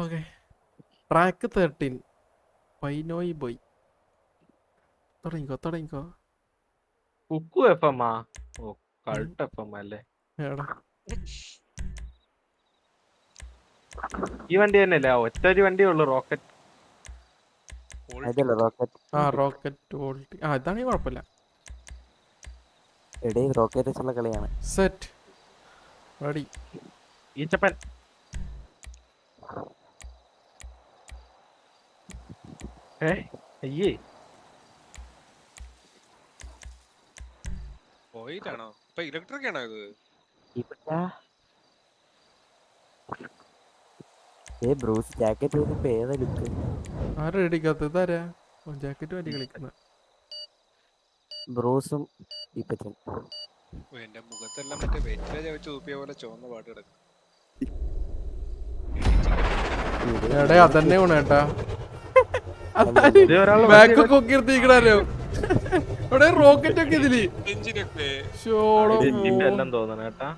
Okay track 13 പൈനോയ് boy. തുടങ്ങിക്കോ. Kuku F M ആ? ഓ cult F M അല്ലേ? എടാ ഈ വണ്ടി തന്നെയല്ലേ? ഒറ്റ ഒരു വണ്ടിയേ ഉള്ളു, റോക്കറ്റ്. അതല്ല റോക്കറ്റ്. Rocket VoLTE. ഇതാണെങ്കിൽ കുഴപ്പമില്ല. എടേ റോക്കറ്റ് വെച്ചുള്ള കളിയാണ്. Set ready. ഈച്ചപ്പൻ അയ്യേ പോയിട്ടാണോ ഇപ്പൊ? ഇലക്ട്രിക് ആണോ ഇത്? ബ്രൂസ് ജാക്കറ്റ് വരുമ്പോ ഏതാ ലുക്ക്? ആരും റെഡിക്കാത്ത ഇതാരാ ജാക്കറ്റ് മാറ്റി കളിക്കുന്ന? ബ്രൂസും ഈപ്പച്ചൻ. എന്റെ മുഖത്തെല്ലാം മറ്റേ വെറ്റില ചവച്ച് തൂപ്പിയ പോലെ ചുവന്ന പാട്ട് കിടക്കും. എടേ അതന്നെ ഗുണേട്ടാ. ഒരാൾ ബാക്കൊക്കെ ഒക്കെ എടുത്തിരിക്കണല്ലോ. ഇവിടെ റോക്കറ്റ് ഒക്കെ ഇതില് എഞ്ചിനൊക്കെ എല്ലാം തോന്നണം കേട്ടാ.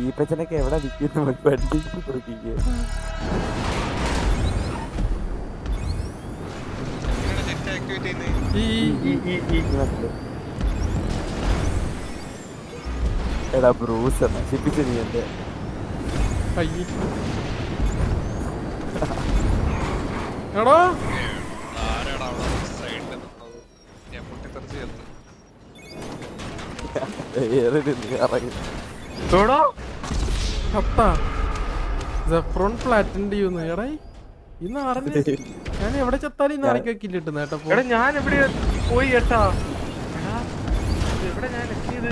ഈപ്പച്ചനൊക്കെ എവിടെ നിൽക്കുന്നു? വണ്ടി നോക്കിക്കോ. ജെറ്റ് ആക്ടിവേറ്റ് ചെയ്യുന്നത്. എടാ ബ്രൂസ് നശിപ്പിച്ചു നീ എന്റെ. എടാ ആരാടാ അവിടെ സൈഡിൽ നിന്നത്? ഞാൻ പൊട്ടിത്തെറിച്ച് ചേർത്ത്. ഇന്ന് അറിഞ്ഞ ഞാൻ എവിടെ ചത്താലും ഇന്ന് അറിയിക്കില്ല കിട്ടുന്ന കേട്ടോ. എടാ ഞാൻ എവിടെ പോയി കേട്ടാ? എവിടെ ഞാൻ എത്തിയത്?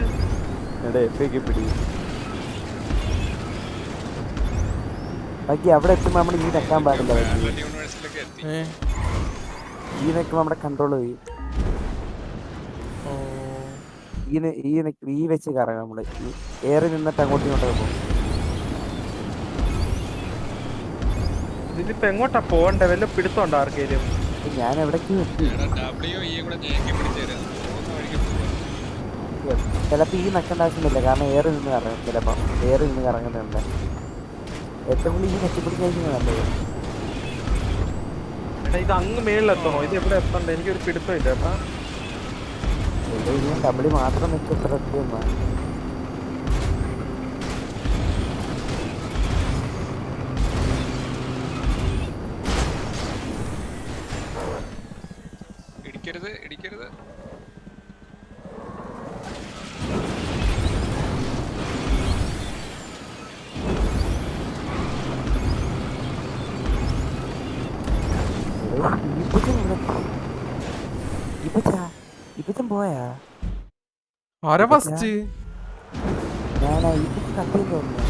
ബാക്കി അവിടെ എത്തുമ്പോ നമ്മൾ ഈ നെക്കാൻ പാടില്ല. യൂണിവേഴ്സിലൊക്കെ എത്തി. ഈ നെക്കുമ്പോ നമ്മുടെ കൺട്രോൾ പോയി. ഈ വെച്ച് കറങ്ങാം നമ്മള്. ഏറി നിന്നിട്ട് അങ്ങോട്ടും ഇങ്ങോട്ടൊക്കെ പോകും. ഇതിപ്പോ എങ്ങോട്ടാ പോകണ്ടേ? വല്ല പിടുത്തമുണ്ടോ ആർക്കേലും? ഞാൻ എവിടേക്ക് എത്തി? ചിലപ്പോ ഈ നക്കേണ്ട ആവശ്യമില്ല, കാരണം ഏറി നിന്ന് കറങ്ങും. ചിലപ്പോ ഏറി നിന്ന് കറങ്ങുന്നുണ്ട്. ഏറ്റവും കൂടുതൽ ഈ നെക്കി പിടിക്കാൻ നല്ലത്. എടാ ഇത് അങ്ങ് മേളിലെത്തണോ? ഇത് എവിടെ എത്തണ്ട? എനിക്കൊരു പിടുത്തം ഇല്ല കേട്ടാ. ഡബിളി മാത്രം വെച്ച് എത്ര എത്തിയെന്നാ? ഇടിക്കരുത്. ഇപ്പച്ചൻ പോയാ? ആരാ ഫസ്റ്റ്? ഞാനാ ഇപ്പച്ചൻ കത്തിയെന്ന് തോന്നുന്നു.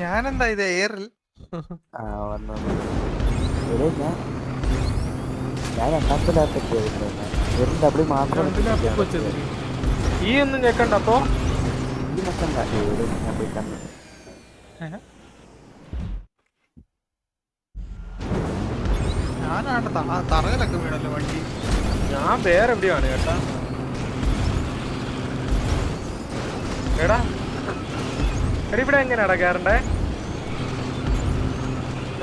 ഞാനെന്താ ഇത് എയറിൽ? വന്നു. ഞാൻ രണ്ടാമത്തെ ലാപ്ടോപ്പ് വെറും ഡബിളി മാത്രം. ഈ ഒന്നും ഞെക്കണ്ട അപ്പൊ? ഈ നിൽക്കണ്ട. ഞാൻ പോയി കണ്ടു. ഞാനാണ്ട് തറയിലൊക്കെ വീണല്ലോ വണ്ടി. ഞാൻ വേറെ എവിടെയാണ് കേട്ടാ. എടാ ഇവിടെ എങ്ങനെയാടാ കേറണ്ടേ?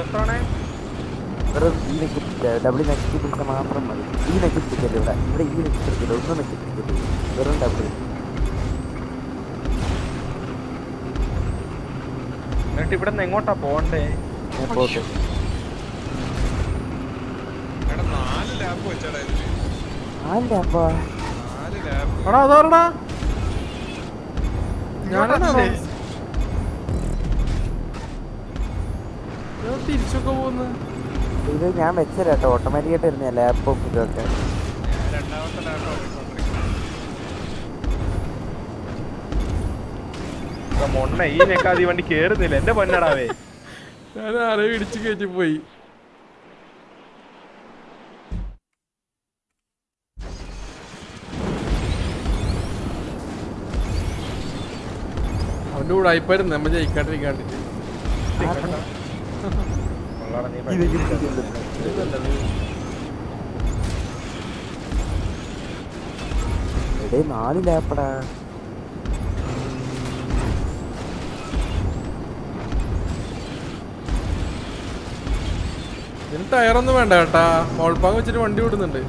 എത്രാണേ? വെറും ഈ നെക്കി ഡബിളി നെക്കി പിടിച്ചാൽ മാത്രം മതി. ഈ നെക്കി പിടിക്കല്ലേ ഇവിടെ ഈ നെക്കി പിടിക്കില്ല. ഒന്നും നെക്കി പിടിക്കില്ല. വെറും ഡബിളി. എന്നിട്ട് ഇവിടെ നിന്ന് എങ്ങോട്ടാ പോണ്ടേ? ഞാൻ പോട്ടെ. ആരുടെ അപ്പാ? തിരിച്ചൊക്കെ പോകുന്നു. ഇത് ഞാൻ വെച്ചല്ലോ കേട്ടോ. ഓട്ടോമാറ്റിക്കായിട്ട് വരുന്ന ലാപ്ടോപ്പ് ഇതൊക്കെ. മൊണ്ണ ഈ നെക്കാതെ ഈ വണ്ടി കേറുന്നില്ല എന്റെ പൊന്നടാവേ. ഞാൻ ആരെയും ഇടിച്ചു കയറ്റി പോയി. അവന്റെ കൂടെ ആയിപ്പായിരുന്നു നമ്മ ജയിക്കാണ്ടിരിക്കാണ്ടിട്ട്. 4 ലാപ്പടാ. ഇതിന് ടയറൊന്നും വേണ്ട കേട്ടാ, മോൾപ്പാങ് വെച്ചിട്ട് വണ്ടി വിടുന്നുണ്ട്.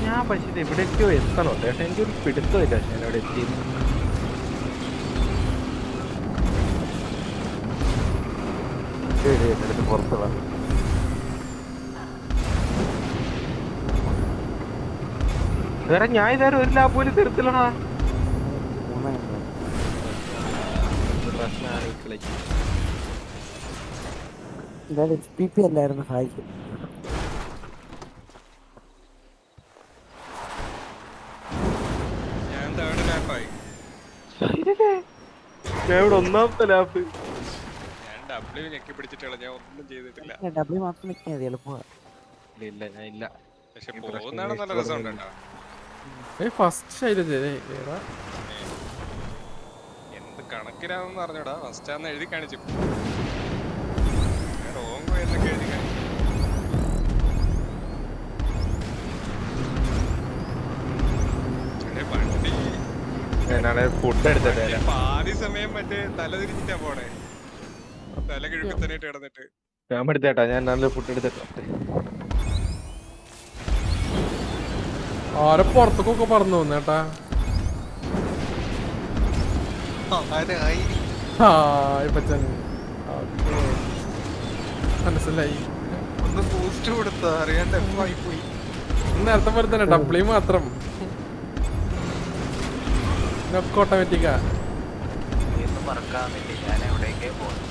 ഞാൻ പക്ഷേ എവിടേക്കോ എത്തണോ ചേട്ടാ, എനിക്കൊരു പിടുത്തമില്ല പക്ഷെ ഞാൻ അവിടെ എത്തി. എടുത്ത് പുറത്ത് വാ. വേറെ ഞാൻ ഇതാരും ഒരു ലാബ് പോലും തീർത്തില്ലടാ. 3 പ്രശ്നമാണ് കളി. ഇതായത് HPP അല്ലായിരുന്നു ഹായ്ക്ക്. ഞാൻ തേർഡ് ലാപ്പായി. ഞാൻ ഇവിടെ ഒന്നാമത്തെ ലാബ്. ഞാൻ W ഞെക്കി പിടിച്ചിട്ടുള്ള, ഞാൻ ഒന്നും ചെയ്തിട്ടില്ല. W മാത്രം നിൽക്കാൻ മതി, എളുപ്പമാണ്. ഇല്ല ഞാൻ ഇല്ല. പക്ഷെ പോകുന്നതാണ് നല്ല രസമുണ്ട് കേട്ടോ. ഫസ്റ്റ് ശൈലജ എന്ത് കണക്കിനാണെന്ന് അറിഞ്ഞൂടാ, ഫസ്റ്റ് ആന്ന് എഴുതി കാണിച്ചു. റോങ് എന്നൊക്കെ എഴുതി കാണിച്ചു. വണ്ടി ഞാനാണ് ഫുഡ് എടുത്തിട്ട് പാതി സമയം മറ്റേ തല തിരിഞ്ഞിട്ടാ പോണേ, തല കിഴക്കി തന്നെ കിടന്നിട്ട്. ഞാൻ എടുത്തേട്ടാ, ഞാൻ നല്ല ഫുഡ് എടുത്തിട്ട്. ആരെ പുറത്തേക്കൊക്കെ പറന്നു തോന്നേട്ടാ. പച്ചൻ മനസ്സിലായി. ഒന്ന് ബൂസ്റ്റ് കൊടുത്താ അറിയാണ്ട് എഫായി പോയി. നേരത്തെ പോലെ തന്നെ ഡബ്ല്യൂ മാത്രം ഓട്ടോമാറ്റിക്കാ. ഞാൻ എവിടേക്കേ പോകുന്നു.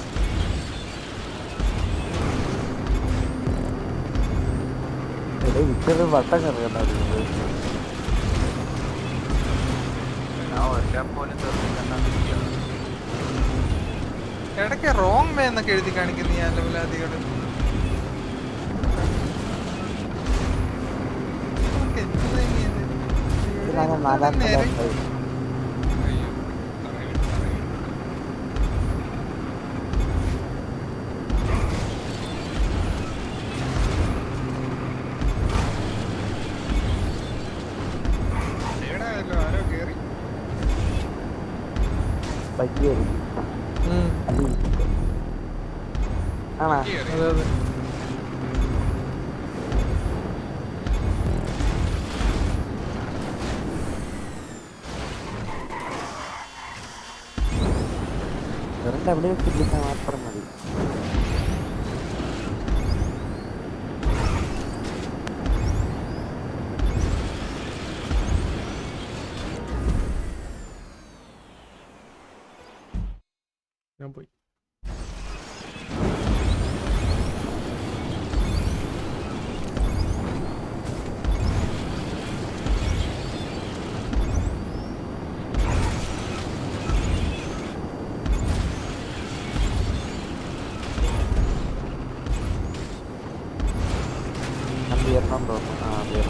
വിറ്റത് വട്ടം കറങ്ങുന്ന ഇടയ്ക്ക് റോങ് വേ എന്നൊക്കെ എഴുതി കാണിക്കുന്ന ഈ അലവലാദികള്. ആരോ കേറി ആണോ? കേറി. അതെ അതെ. W വെച്ചിട്ട് മാത്രം മതി. ഞാൻ പോയി. വീരണം തോന്നുന്നു.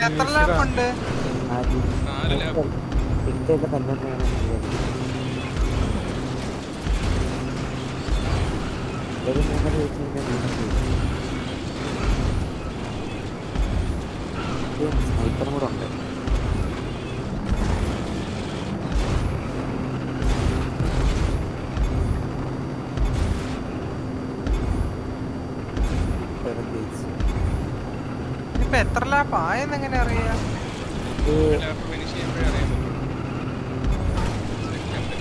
എത്ര ലാപ്പുണ്ട്? 4 ലാപ്പ്. ഇന്ത്യയിലെ കല്യാണം ഒരു 3 സ്നൈപ്പറും കൂടെ ഉണ്ട്. ഇപ്പൊ എത്ര ലാപ്പ് ആയെന്ന് എങ്ങനെ അറിയാം? ലാപ്പ് ഫിനിഷ് ചെയ്യുമ്പോഴേ അറിയാൻ പറ്റുള്ളൂ. സെക്കൻഡ്.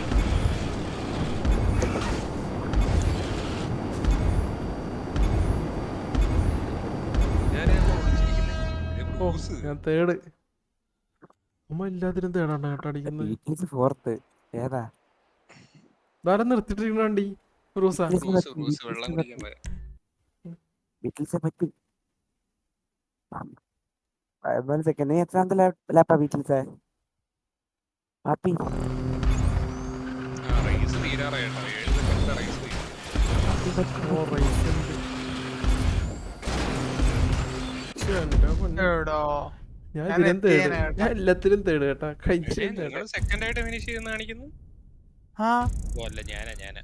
ഞാനേതാ ഓടിച്ചിരിക്കുന്നത്? ഓ ബ്രൂസ്. ഞാൻ തേട്. അമ്മ എല്ലാത്തിനും തേടാണ്ട കേട്ടോ അടിക്കുന്നത്. ഫോർത്ത് ഏതാ? ധാരം നിർത്തിട്ടിരിക്കണ വണ്ടി റൂസാ. ബ്രൂസ് വെള്ളം കുടിക്കാൻ പോയ. ബീറ്റിൽസെ പറ്റി സെക്കൻഡ്. നീ എത്രാമത്തെ ലാപ്പാ ബീറ്റിൽസെ? ഹാപ്പി റേസ് തീരാറായിട്ടോ. 7 സെക്കൻഡ് റേസ് തീരും. ഓ റൈസ് ഉണ്ട്. ശ്ശെ, എൻ്റെ പൊന്നേ. എടോ ഞാൻ ഞാൻ ഇതിനും തേട്. എത്തിയേനെ കേട്ടോ. ഞാൻ എല്ലാത്തിനും തേട് കേട്ടാ. കഴിച്ചു നിങ്ങൾ സെക്കൻഡ് ആയിട്ട് ഫിനിഷ് ചെയ്യുന്ന കാണിക്കുന്നു. ആ ഓ അല്ല ഞാനാ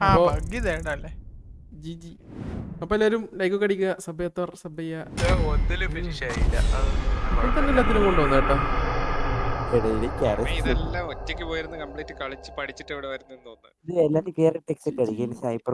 ആ അപ്പോ- ബഗ് ഇതേടല്ലേ ജി അപ്പൊ എല്ലാരും ലൈക്ക് അടിക്കുക, സബ്ബയ്യാത്തോർ സബ്ബയ്യ. ഒന്നിലും ഫിനിഷ് ആയില്ല തന്നെ എല്ലാത്തിനും കൊണ്ടുവന്നു കേട്ടോ. എനിക്ക് അമ്മ ഇതെല്ലാം ഒറ്റയ്ക്ക് പോയിരുന്ന് കംപ്ലീറ്റ് കളിച്ച് പഠിച്ചിട്ട് ഇവിടെ വരുന്നെന്ന് തോന്നുന്നു. ഇത് എല്ലാരും കേറി ടെക്സ്റ്റ് അടിക്കും. സ്നൈപ്പർ